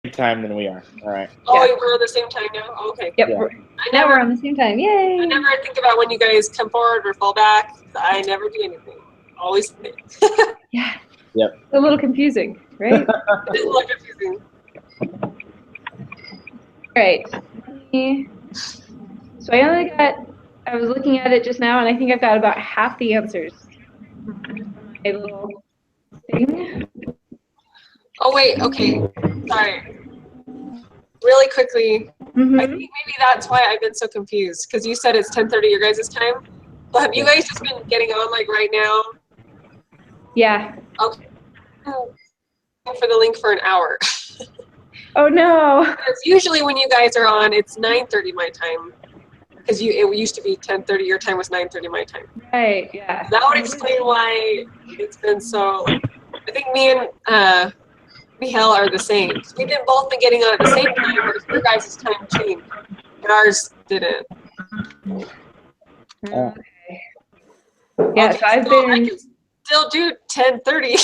time than we are. All right. Oh, Yeah. we're at the same time now? Oh, okay. Yep. Yeah. Now we're on the same time. Yay! I never think about when you guys come forward or fall back. I never do anything. Always Yeah. Yep. It's a little confusing, right? it is a little confusing. Right. So I was looking at it just now, and I think I've got about half the answers. My little thing. Oh, wait, okay. Sorry. Really quickly, Mm-hmm. I think maybe that's why I've been so confused, because you said it's 10:30 your guys' time. But have you guys just been getting on like right now? Yeah. Okay. For the link for an hour. Oh no. Because usually when you guys are on, it's 9:30 my time. Because it used to be 10:30, your time was 9:30 my time. Right. Yeah. That would explain why it's been so. I think me and Michelle are the same. We've both been getting on at the same time, but your guys' time changed, and ours didn't. Okay. Yeah. Okay, So I've I been. can still do 10:30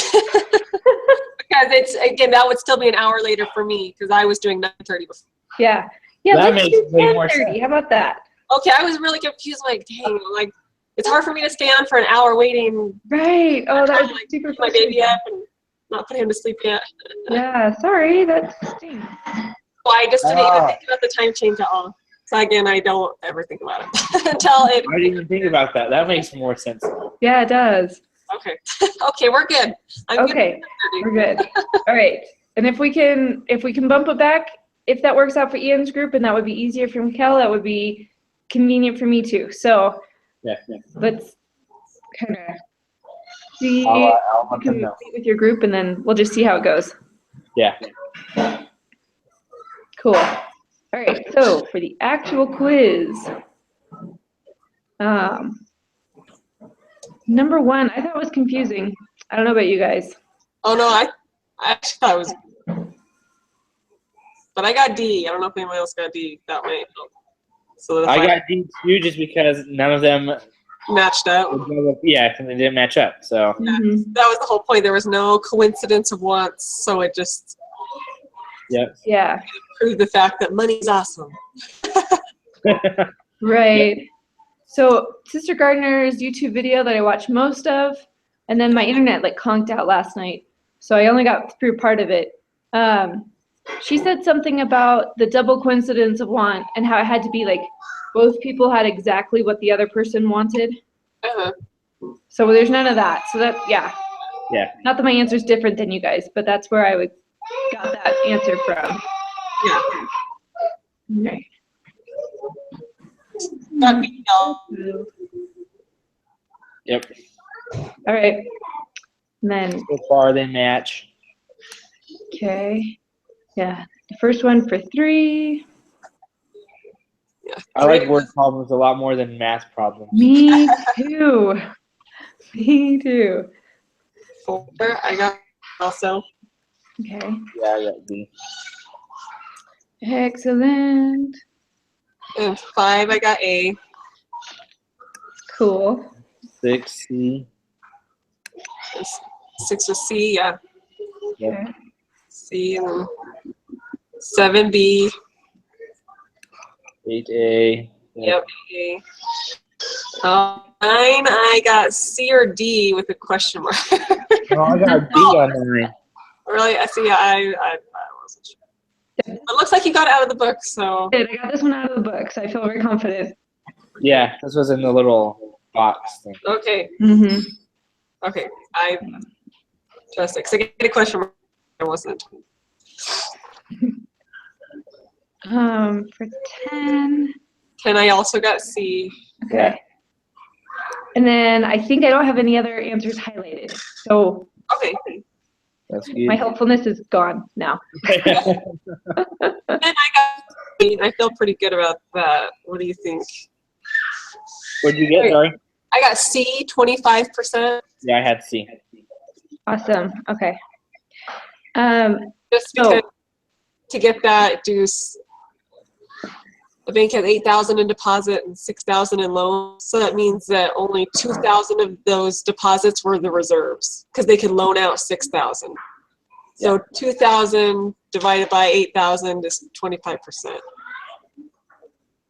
because it's again that would still be an hour later for me because I was doing 9:30 before. Yeah. Yeah. That Let's makes do way more 10:30. sense. How about that? Okay, I was really confused. Like, dang, like it's hard for me to stay on for an hour waiting. Right. Oh, that was like super my baby frustrating. up and not put him to sleep yet. Yeah. Sorry. That stinks. So I just didn't even think about the time change at all. So again, I don't ever think about it until it. I didn't even think about that. That makes more sense. Yeah, it does. Okay. Okay, we're good. I'm Okay. good. We're good. All right. And if we can bump it back, if that works out for Ian's group and that would be easier for Mikkel, that would be convenient for me too. So Yeah. let's kind of see I'll let you them can know. meet with your group and then we'll just see how it goes. Yeah. Cool. All right. So for the actual quiz, number one, I thought was confusing. I don't know about you guys. Oh no, I actually thought it was, but I got D. I don't know if anyone else got D that way. So I got D2 just because none of them matched up. Yeah, they didn't match up. So Mm-hmm. That was the whole point. There was no coincidence of once, so it just Yeah. proved the fact that money's awesome. Right. So Sister Gardner's YouTube video that I watched most of, and then my internet like conked out last night, so I only got through part of it. She said something about the double coincidence of want and how it had to be like both people had exactly what the other person wanted. Uh-huh. So there's none of that. So that Yeah. Not that my answer is different than you guys, but that's where I got that answer from. Yeah. Okay. Got me, y'all. Yep. All right. And then So far they match. okay. Yeah. The first one for 3. Yeah. I like word problems a lot more than math problems. Me too. Me too. 4, I got also. Okay. Yeah, I got D. Excellent. And 5, I got A. Cool. 6, C. 6 was C, yeah. Yep. Okay. C, and 7, B. 8, A. Yep, A. 9, I got C or D with a question mark. Oh, I got D on mine. Really? I see. I wasn't sure. It looks like you got it out of the book, so. I got this one out of the book, so I feel very confident. Yeah, this was in the little box thing. Okay. Mm-hmm. Okay. I trust it. Because I get a question mark. I wasn't. For 10. 10, I also got C. Okay. Yeah. And then I think I don't have any other answers highlighted. So Okay. That's good. my helpfulness is gone now. And I got C. I feel pretty good about that. What do you think? What'd you get, sorry? I got C, 25%. Yeah, I had C. Awesome. Okay. Just because to get that, the bank has 8,000 in deposit and 6,000 in loans. So that means that only 2,000 of those deposits were the reserves because they could loan out 6,000. So 2,000 divided by 8,000 is 25%.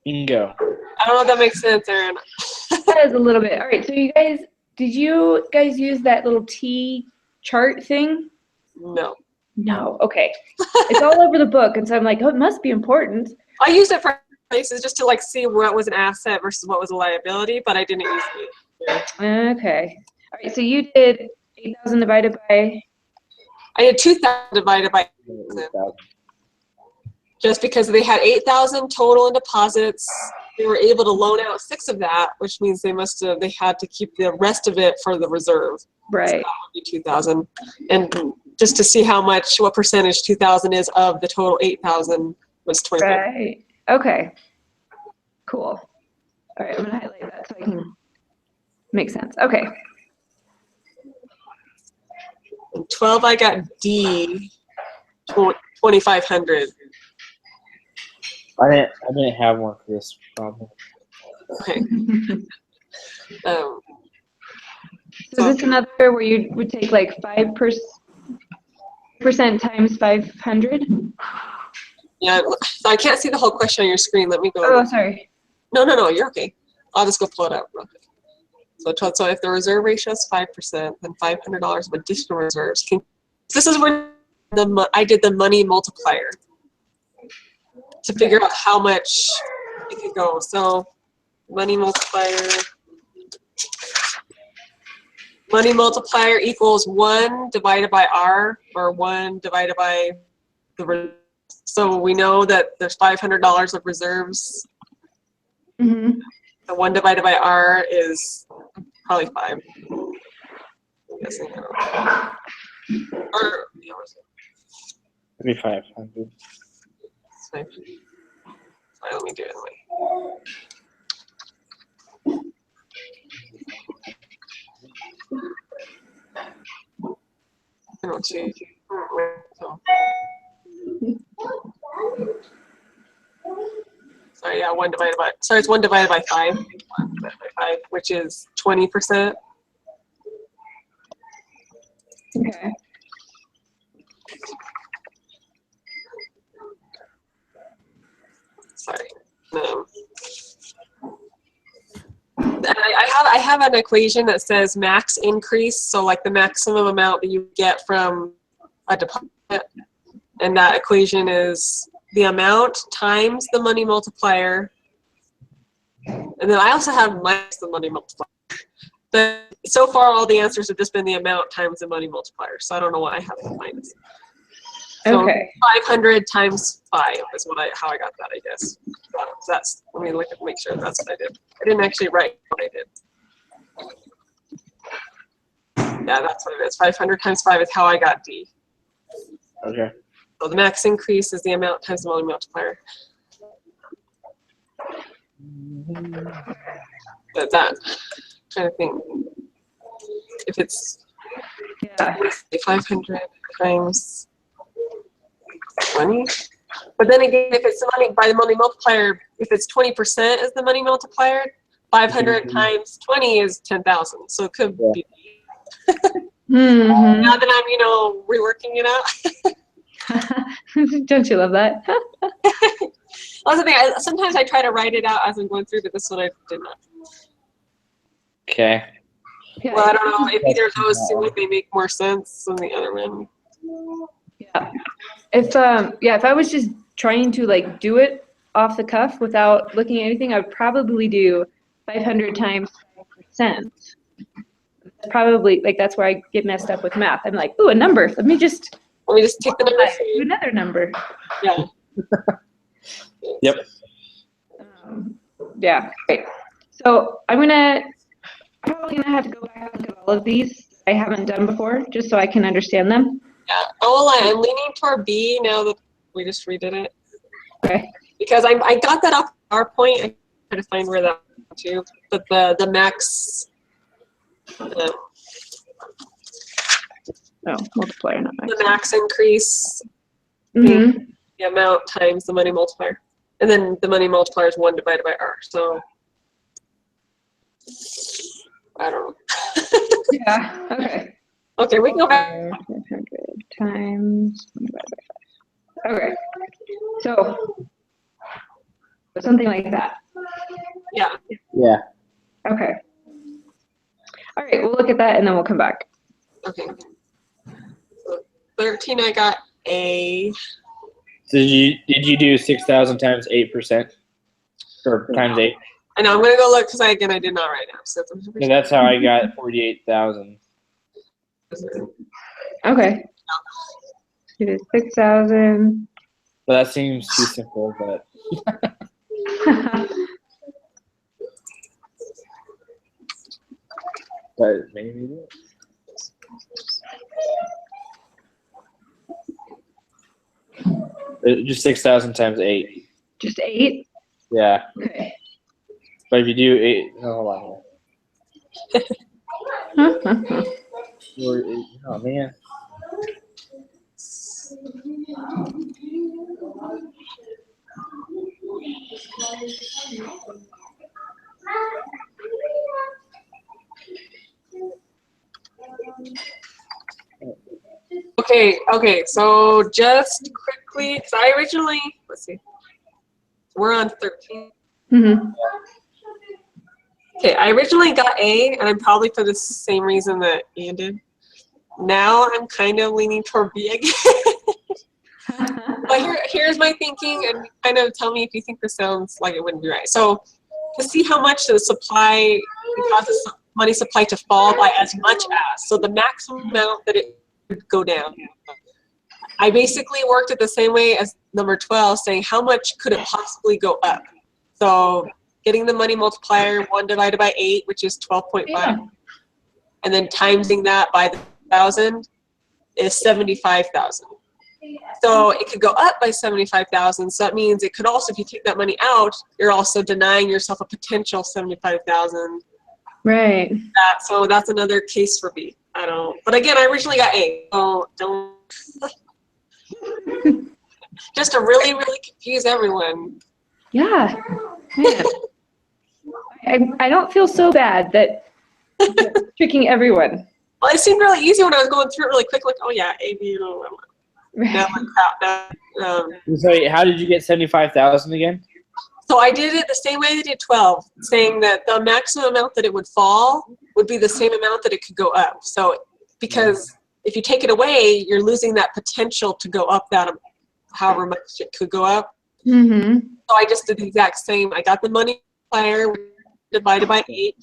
Bingo. I don't know if that makes sense, Aaron. That is a little bit. All right, so did you guys use that little T chart thing? No. No, okay. It's all over the book, and so I'm like, oh, it must be important. I used it for places just to like see what was an asset versus what was a liability, but I didn't use it. Okay. All right, so you did 8,000 divided by, I did 2,000 divided by 8,000. Just because they had 8,000 total in deposits. They were able to loan out 6 of that, which means they had to keep the rest of it for the reserve. right. So that would be 2,000. And just to see what percentage 2,000 is of the total 8,000 was 20. Right. Okay. Cool. All right, I'm gonna highlight that so I can make sense. Okay. And 12, I got D, 2,500. I didn't have one for this problem. Okay. So is this another where you would take like 5% times 500? Yeah, so I can't see the whole question on your screen. Let me go. Oh, sorry. No, you're okay. I'll just go pull it up real quick. So if the reserve ratio is 5%, then $500 of additional reserves. This is where I did the money multiplier to figure out how much it could go. So money multiplier equals 1 divided by R, or 1 divided by the. So we know that there's $500 of reserves. Mm-hmm. The 1 divided by R is probably 5. I'm guessing. Or, yeah, what is it? Maybe 500. Sorry, let me do it anyway. I don't see. Sorry, yeah, it's 1 divided by 5. 1 divided by 5, which is 20%. Okay. Sorry. I have an equation that says max increase, so like the maximum amount that you get from a deposit, and that equation is the amount times the money multiplier, and then I also have minus the money multiplier. But so far, all the answers have just been the amount times the money multiplier, so I don't know why I have the minus. So Okay. 500 times 5 is how I got that, I guess. So let me look at make sure that's what I did. I didn't actually write what I did. Yeah, that's what it is. 500 times 5 is how I got D. Okay. So the max increase is the amount times the money multiplier. But that, I'm trying to think. If it's 500 times 20. But then again, if it's the money by the money multiplier, if it's 20% is the money multiplier, 500 times 20 is 10,000. So it could be. Mm-hmm. Now that I'm, reworking it out. Don't you love that? That's the thing. Sometimes I try to write it out as I'm going through, but this one I did not. Okay. Yeah. Well, I don't know if either of those seem like they make more sense than the other one. Yeah. If I was just trying to like do it off the cuff without looking at anything, I would probably do 500 times 5%. Probably that's where I get messed up with math. I'm like, ooh, a number. Let me just take the number. do another number. Yeah. Yep. Yeah. Great. So I'm probably gonna have to go back and look at all of these I haven't done before, just so I can understand them. Yeah. Oh, I'm leaning toward B now that we just redid it. Okay. Because I got that off PowerPoint. I try to find where that went to, but the max. Multiplier, not max. The max increase. Mm-hmm. The amount times the money multiplier, and then the money multiplier is 1 divided by R. So I don't know. Yeah. Okay. Okay, we can go back. 500 times 1 divided by 5. Okay. So something like that. Yeah. Yeah. Okay. All right, we'll look at that and then we'll come back. Okay. So 13, I got A. So did you do 6,000 times 8%? Or times 8? I know, I'm going to go look because I did not write down. So Yeah, that's how I got 48,000. Okay. It is 6,000. Well, that seems too simple, but maybe. Just 6,000 times 8. Just 8? Yeah. Okay. But if you do 8, hold on. Oh, man. Okay, so just quickly, because I originally, let's see, we're on 13. Mm-hmm. Okay, I originally got A, and I'm probably for the same reason that Ian did. Now I'm kind of leaning toward B again. But here's my thinking, and kind of tell me if you think this sounds like it wouldn't be right. So to see how much the supply causes money supply to fall by as much as, so the maximum amount that it would go down. I basically worked it the same way as number 12, saying how much could it possibly go up? So getting the money multiplier, 1 divided by 8, which is 12.5, Yeah. and then timesing that by the 1,000 is 75,000. So it could go up by 75,000. So that means it could also, if you take that money out, you're also denying yourself a potential 75,000. Right. So that's another case for B. I don't. But again, I originally got A. So don't. Just to really, really confuse everyone. Yeah. Man. I don't feel so bad that tricking everyone. Well, it seemed really easy when I was going through it really quick. Like, oh yeah, A, B. Now I'm like, crap. So how did you get 75,000 again? So I did it the same way they did 12, saying that the maximum amount that it would fall would be the same amount that it could go up. So because if you take it away, you're losing that potential to go up that however much it could go up. Mm-hmm. So I just did the exact same. I got the money multiplier divided by 8,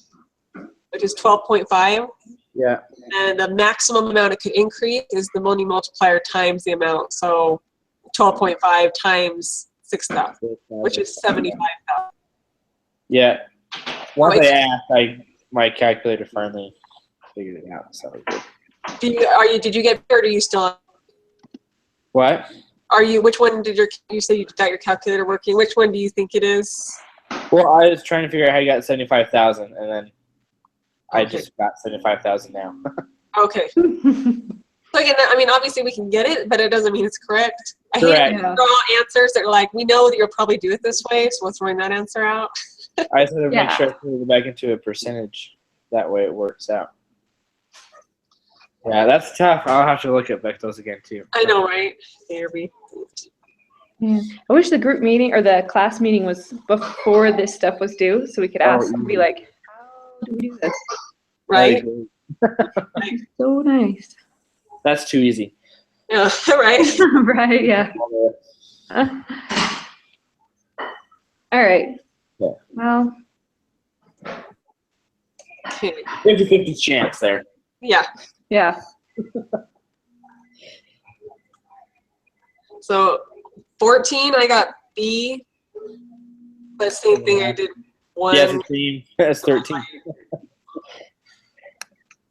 which is 12.5. Yeah. And the maximum amount it could increase is the money multiplier times the amount. So 12.5 times 6,000, which is 75,000. Yeah. Once I asked, my calculator finally figured it out. So good. Did you get, or do you still? What? Which one did you say you got your calculator working? Which one do you think it is? Well, I was trying to figure out how you got 75,000, and then I Okay. just got 75,000 now. Okay. So again, I mean, obviously we can get it, but it doesn't mean it's correct. I hate Correct. when you throw out answers that are like, we know that you'll probably do it this way, so we're throwing that answer out. I just had to make Yeah. sure I put it back into a percentage. That way it works out. Yeah, that's tough. I'll have to look at Bechtel's again, too. I know, right? There. Yeah. I wish the group meeting or the class meeting was before this stuff was due, so we could ask and be like, how do we do this? Right? So nice. That's too easy. Yeah, right. Right, yeah. All right. Yeah. Well, Okay. 50-50 chance there. Yeah. yeah. So 14, I got B. But same thing, I did 1. Yeah, 15. That's 13.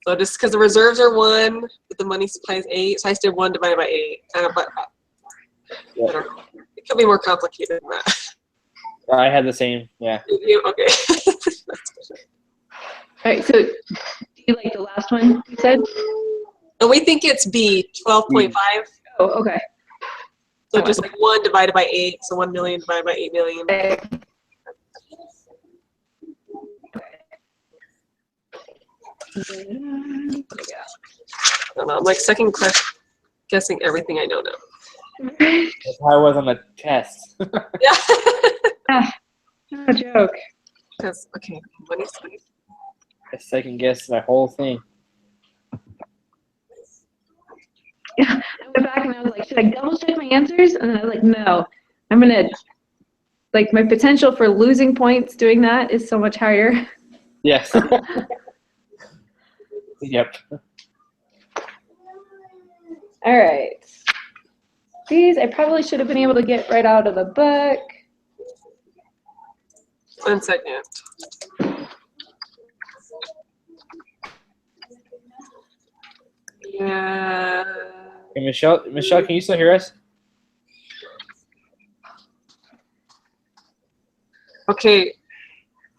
So just because the reserves are 1, but the money supply is 8, so I just did 1 divided by 8. But I don't know. It could be more complicated than that. I had the same, yeah. Okay. All right, so do you like the last one you said? And we think it's B, 12.5. Oh, okay. So just like 1 divided by 8, so 1 million divided by 8 million. Yeah. I don't know, I'm like second guessing everything I know now. That's how I was on the test. Yeah. No joke. Because, okay, money sweet. I second guessed my whole thing. I went back and I was like, should I double check my answers? And then I was like, no. I'm gonna, like, my potential for losing points doing that is so much higher. Yes. Yep. All right. These I probably should have been able to get right out of the book. 1 second. Yeah. Hey, Michelle, can you still hear us? Okay.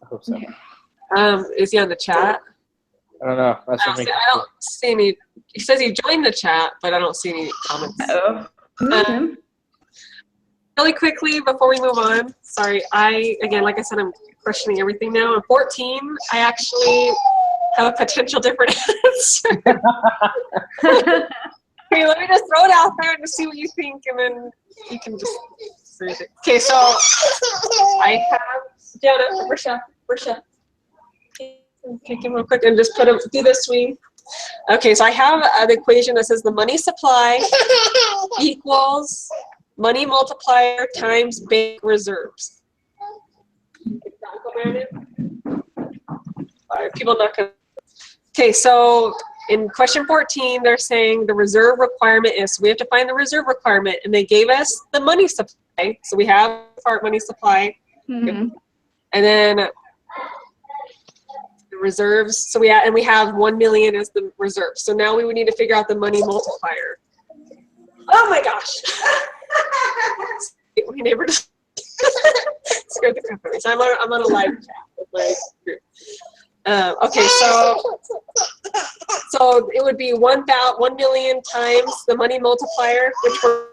I hope so. Okay. Is he on the chat? I don't know. That's what makes I don't see any. He says he joined the chat, but I don't see any comments. Oh. Really quickly before we move on, sorry, again, like I said, I'm questioning everything now. In 14, I actually have a potential different answer. Okay, let me just throw it out there and just see what you think, and then you can just say it. Okay, so I have Jenna, Risha. Take him real quick and just put him do this swing. Okay, so I have an equation that says the money supply equals money multiplier times bank reserves. People not gonna. Okay, so in question 14, they're saying the reserve requirement is, so we have to find the reserve requirement, and they gave us the money supply. So we have our money supply, Mm-hmm. and then the reserves. So we have 1 million as the reserve. So now we would need to figure out the money multiplier. Oh my gosh! My neighbor just scared the crap out of me. So I'm on a live chat with my group. Okay, so it would be 1 million times the money multiplier, which we're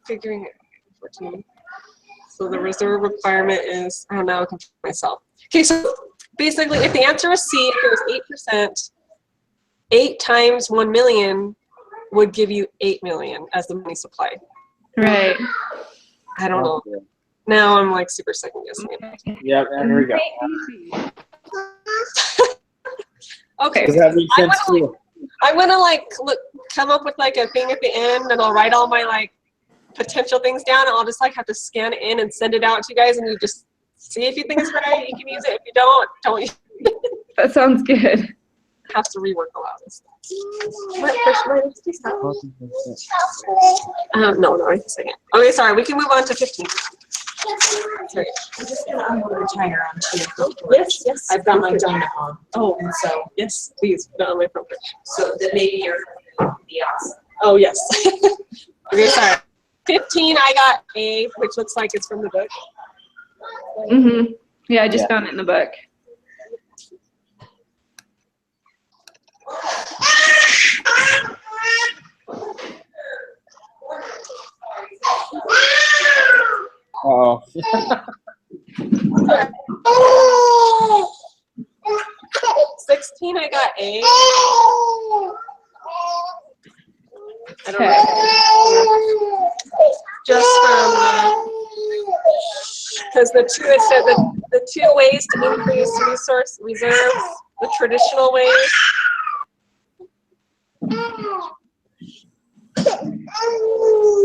figuring it. 14. So the reserve requirement is, I don't know, I confuse myself. Okay, so basically, if the answer was C, if it was 8%, 8 times 1 million would give you 8 million as the money supply. Right. I don't know. Now I'm like super second guessing it. Yep, and here we go. Okay. Does that make sense too? I'm gonna like come up with like a thing at the end, and I'll write all my like potential things down, and I'll just like have to scan it in and send it out to you guys, and you just see if you think it's right. You can use it. If you don't use it. That sounds good. Have to rework a lot of this stuff. No, wait a second. Okay, sorry. We can move on to 15. Sorry. I'm just gonna retire on two. Yes. I've got my donut on. Oh, And so, yes, please. Not on my phone. so that maybe you're be awesome. Oh, yes. Okay, sorry. 15, I got A, which looks like it's from the book. Mm-hmm. Yeah, I just found it in the book. Uh-oh. 16, I got A. I don't Okay. know. Just from, because the two, it said that the 2 ways to increase resource reserves, the traditional way.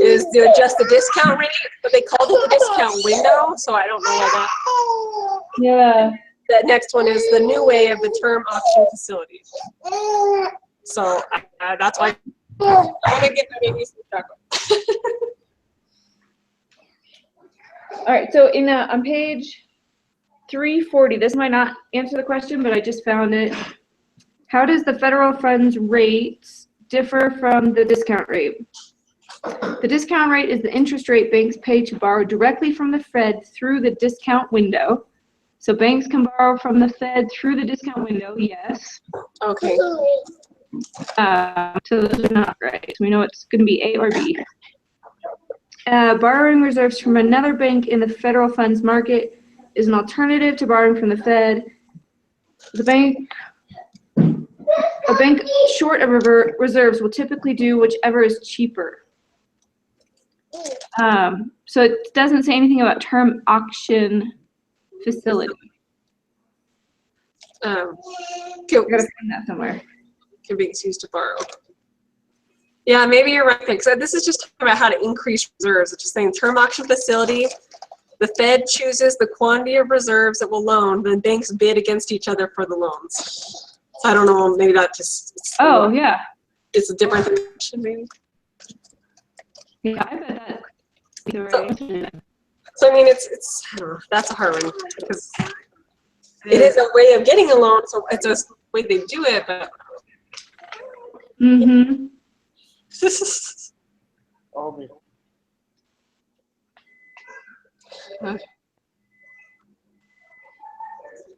Is to adjust the discount rate, but they called it the discount window, so I don't know why that. Yeah. The next one is the new way of the term auction facility. So that's why I'm gonna get my baby some chocolate. All right. So on page 340, this might not answer the question, but I just found it. How does the federal funds rate differ from the discount rate? The discount rate is the interest rate banks pay to borrow directly from the Fed through the discount window. So banks can borrow from the Fed through the discount window, yes. Okay. So those are not right. So we know it's going to be A or B. Borrowing reserves from another bank in the federal funds market is an alternative to borrowing from the Fed. The bank a bank short of reserves will typically do whichever is cheaper. So it doesn't say anything about term auction facility. I gotta find that somewhere. Can be used to borrow. Yeah, maybe you're right. Because this is just talking about how to increase reserves. It's just saying term auction facility. The Fed chooses the quantity of reserves it will loan. Then banks bid against each other for the loans. So I don't know. Maybe that just. Oh yeah. It's a different definition, maybe. Yeah, I bet that. So I mean, it's I don't know. That's a hard one because it is a way of getting a loan. So it's a way they do it, but. Mm-hmm.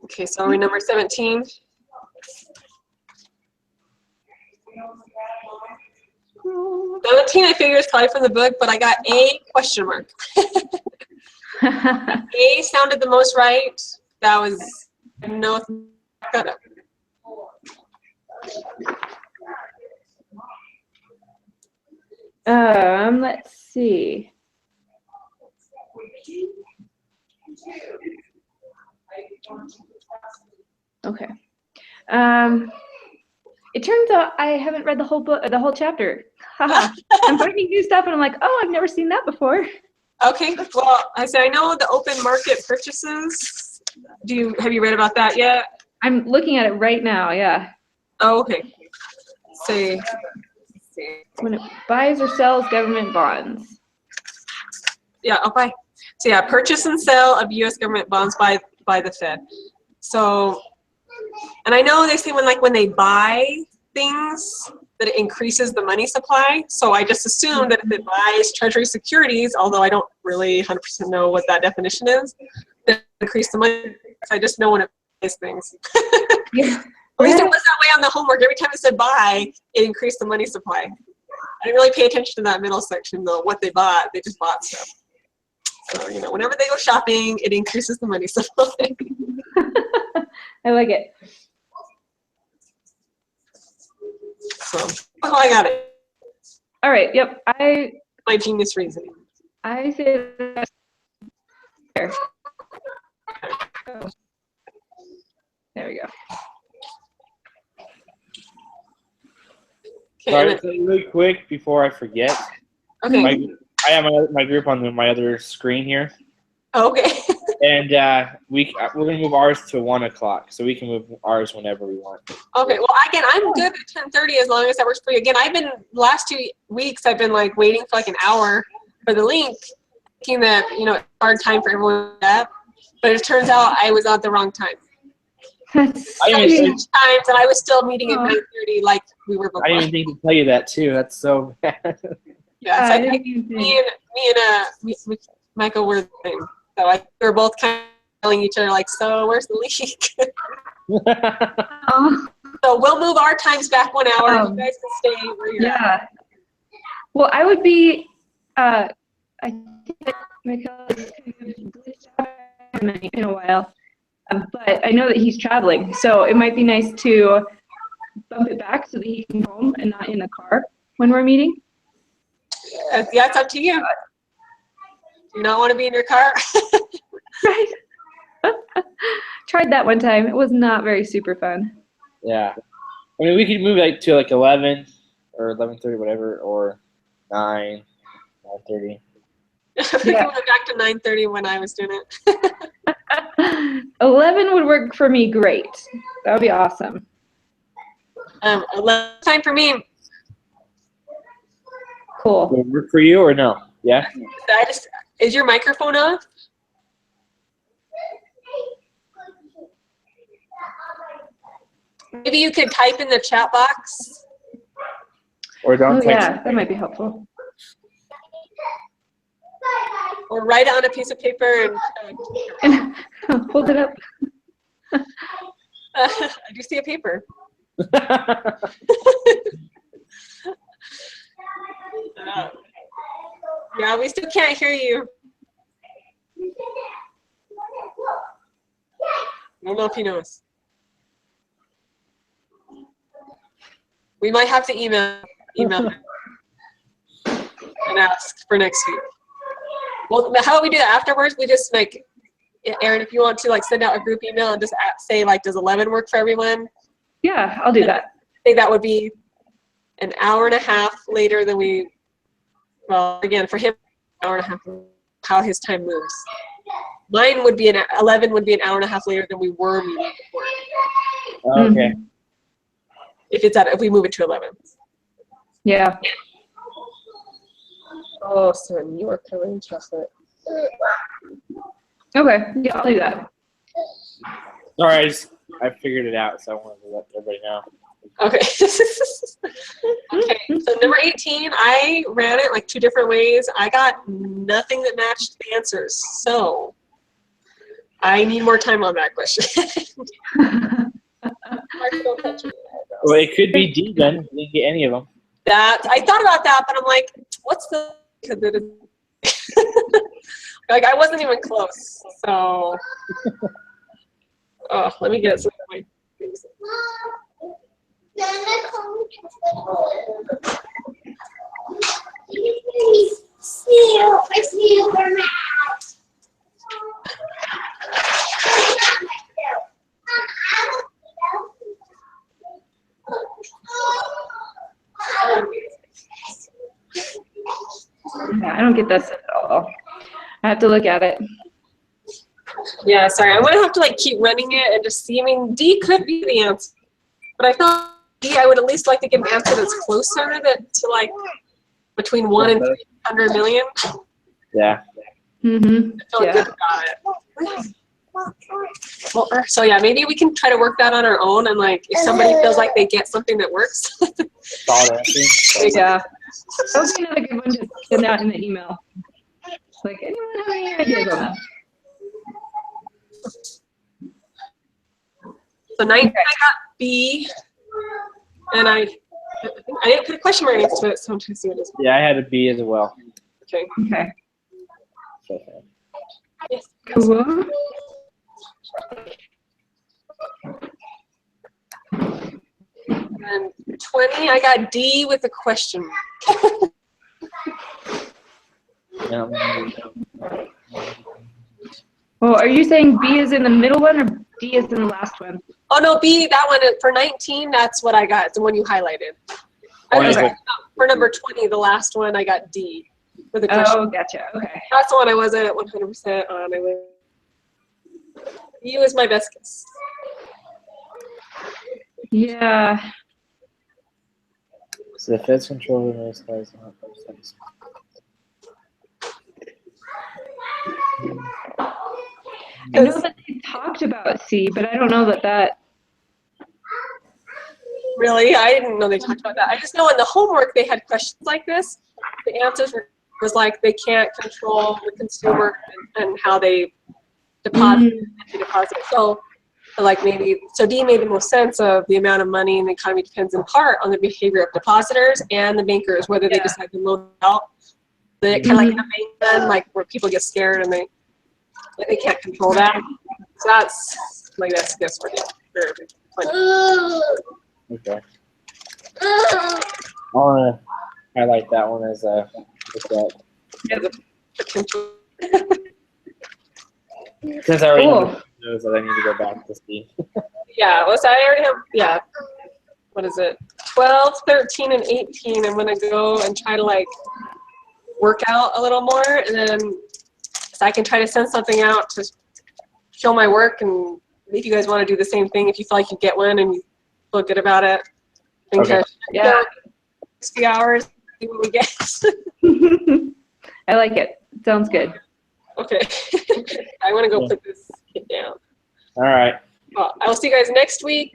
Okay, so are we number 17? I figure is probably from the book, but I got A question mark. A sounded the most right. That was no. Got it. Let's see. Okay. It turns out I haven't read the whole book, the whole chapter. Haha. I'm finding new stuff, and I'm like, oh, I've never seen that before. Okay. Well, I know the open market purchases. Have you read about that yet? I'm looking at it right now. Yeah. Oh, okay. See. When it buys or sells government bonds. Yeah, I'll buy. So yeah, purchase and sale of U.S. government bonds by the Fed. So, and I know they say when they buy things that it increases the money supply. So I just assume that if it buys Treasury securities, although I don't really 100% know what that definition is, that it increase the money. I just know when it buys things. Yeah. At least it was that way on the homework. Every time it said buy, it increased the money supply. I didn't really pay attention to that middle section though. What they bought, they just bought stuff. So, whenever they go shopping, it increases the money supply. I like it. So, I got it. All right. Yep. My genius reasoning. I say that's there. There we go. Okay. Sorry, really quick before I forget. Okay. I have my group on my other screen here, Okay. and we're gonna move ours to 1 o'clock, so we can move ours whenever we want. Okay. Well, again, I'm good at 10:30 as long as that works for you. Again, last 2 weeks I've been waiting for an hour for the link, thinking that it's a hard time for everyone to get, but it turns out I was at the wrong time. That's I didn't even Times, and I was still meeting at 9:30 like we were before. I didn't even think to tell you that too. That's so bad. Yeah, so me and Michael were the same. So we were both kind of telling each other so where's the leak? Oh, So we'll move our times back 1 hour. You guys can stay where you're at. yeah. Well, I would be. I think that Michael is in a while, but I know that he's traveling, so it might be nice to bump it back so that he can go home and not in the car when we're meeting. Yeah, it's up to you. Do you not want to be in your car? Right. Tried that one time. It was not very super fun. Yeah, I mean we could move to 11 or 11:30, whatever, or 9:30. We can move back to 9:30 when I was doing it. 11 would work for me great. That would be awesome. 11 time for me. Cool. Will it work for you or no? Yeah. Is your microphone off? Maybe you could type in the chat box. Or don't Oh, text. yeah, that might be helpful. Or write it on a piece of paper and And hold it up. I do see a paper. Yeah, we still can't hear you. I don't know if he knows. We might have to email and ask for next week. Well, how about we do that afterwards? We just like, Erin, if you want to like send out a group email and just say like, does 11 work for everyone? Yeah, I'll do that. I think that would be an hour and a half later than we, well, again, for him, an hour and a half, how his time moves. Mine would be 11 would be an hour and a half later than we were meeting before. Okay. If we move it to 11. Yeah. Oh, son, you are covered in chocolate. Okay. Yeah, I'll do that. Sorry, I figured it out, so I wanted to let everybody know. Okay. Okay, so number 18, I ran it like 2 different ways. I got nothing that matched the answers, so I need more time on that question. Well, it could be D then. You didn't get any of them. That I thought about that, but I'm like, what's the like I wasn't even close. So oh, let me get some of my things. Yeah, I don't get this at all. I have to look at it. Yeah, sorry. I'm gonna have to like keep running it and just see. I mean, D could be the answer, but I thought D, I would at least like to get an answer that's closer to like between 1 and 300 million. Yeah. Mm-hmm. I feel good about it. Well, so yeah, maybe we can try to work that on our own, and like if somebody feels like they get something that works. Solid answer. Yeah. That would be another good one to send out in the email. Like, anyone have any ideas on that? So 19, I got B, and I didn't put a question mark next to it, so I'm trying to see what it is. Yeah, I had a B as well. Okay. Okay. So, Yes. Cool. And 20, I got D with a question mark. yeah. Well, are you saying B is in the middle one or D is in the last one? Oh no, B, that one for 19, that's what I got. It's the one you highlighted. Okay. For number 20, the last one, I got D with a question. Oh, gotcha. Okay. That's the one I wasn't 100% on. U is my best guess. Yeah. So the Fed's control of the most guys not those. I know that they talked about C, but I don't know that. Really? I didn't know they talked about that. I just know in the homework they had questions like this. The answers was like they can't control the consumer and how they deposit and deposit. So like maybe, so D made the most sense of the amount of money in the economy depends in part on the behavior of depositors and the bankers, whether they decide to loan out. Kind of like in a bank then, like where people get scared and they can't control that. So that's my best guess for you. Okay. I want to highlight that one as a Potential. since I already Cool. knows that I need to go back to see. Yeah, well, so I already have, yeah, what is it? 12, 13, and 18. I'm going to go and try to like work out a little more, and then so I can try to send something out to show my work, and if you guys want to do the same thing, if you feel like you get one and you feel good about it. Okay. Yeah. 60 hours, see what we get. I like it. Sounds good. Okay. I want to go put this kid down. All right. Well, I will see you guys next week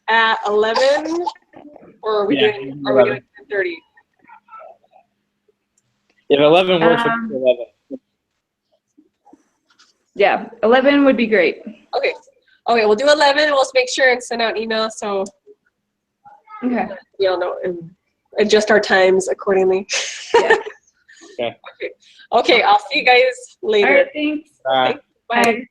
at 11, or are we doing 10:30? If 11 works, Um, we'll do 11. Yeah, 11 would be great. Okay. Okay, we'll do 11. We'll make sure and send out emails so Okay. we all know and adjust our times accordingly. Yeah. Okay. Okay, I'll see you guys All later. right, thanks. All right. Bye. Bye.